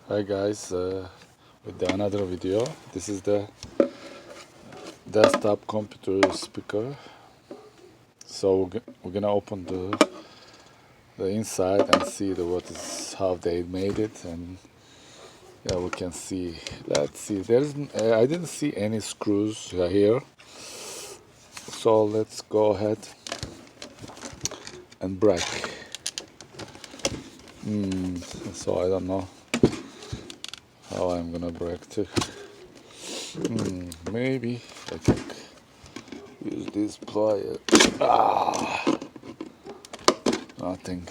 Hi guys, with another video. This is the desktop computer speaker. So we're gonna open the inside and see how they made it, and yeah, we can see. Let's see. I didn't see any screws here, so let's go ahead and break. So I don't know how I'm gonna break too. Maybe I think use this plier. Nothing.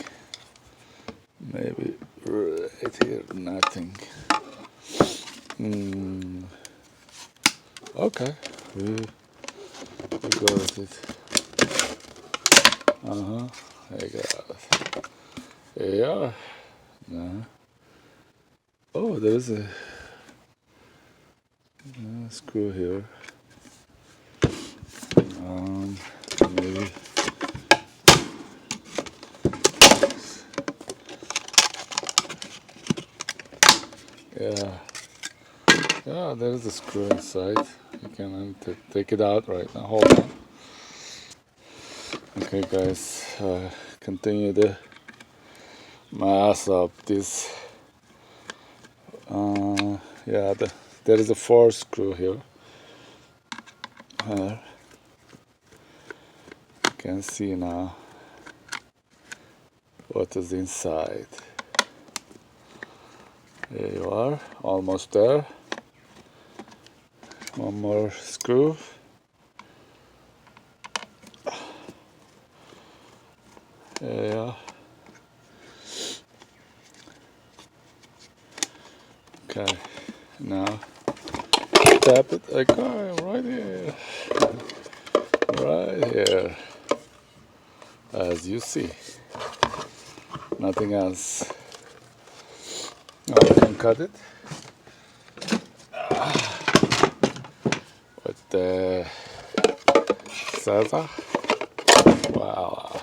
Maybe right here. Nothing. Okay. We got it. I got it. Yeah. Oh, there's a screw here. Maybe. Yeah. Yeah, there's a screw inside. You can take it out right now. Hold on. Okay, guys. Continue the mass of this. Yeah, there is a 4 screw here. You can see now what is inside. There you are, almost there. One more screw. There you are. Okay, now tap it. Okay, right here. Right here. As you see. Nothing else. Now I can cut it with the scissors. Wow,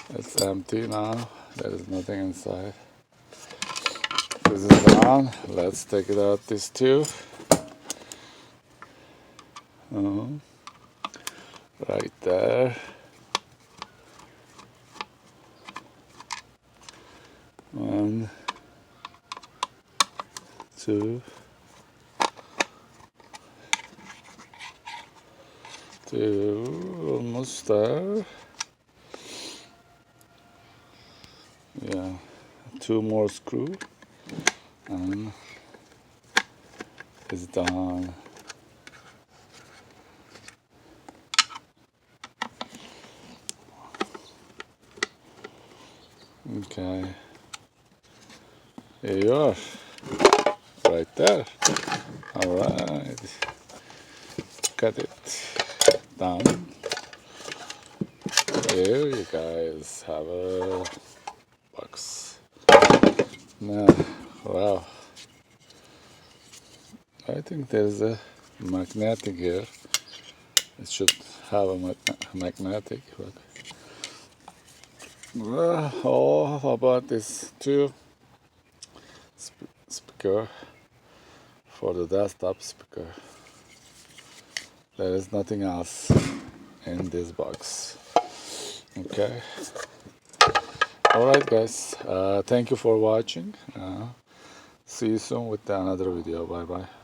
it's empty now. There is nothing inside. This is gone. Let's take it out. This too. Right there. 1, 2, 2, almost there. Yeah, 2 more screw, and it's done. Okay, here you are, right there. All right, cut it down. Here you guys have a box. Now, wow, I think there's a magnetic here. It should have a magnetic. Well, all about this 2 speaker for the desktop speaker. There is nothing else in this box. Okay. Alright guys, thank you for watching. See you soon with another video. Bye bye.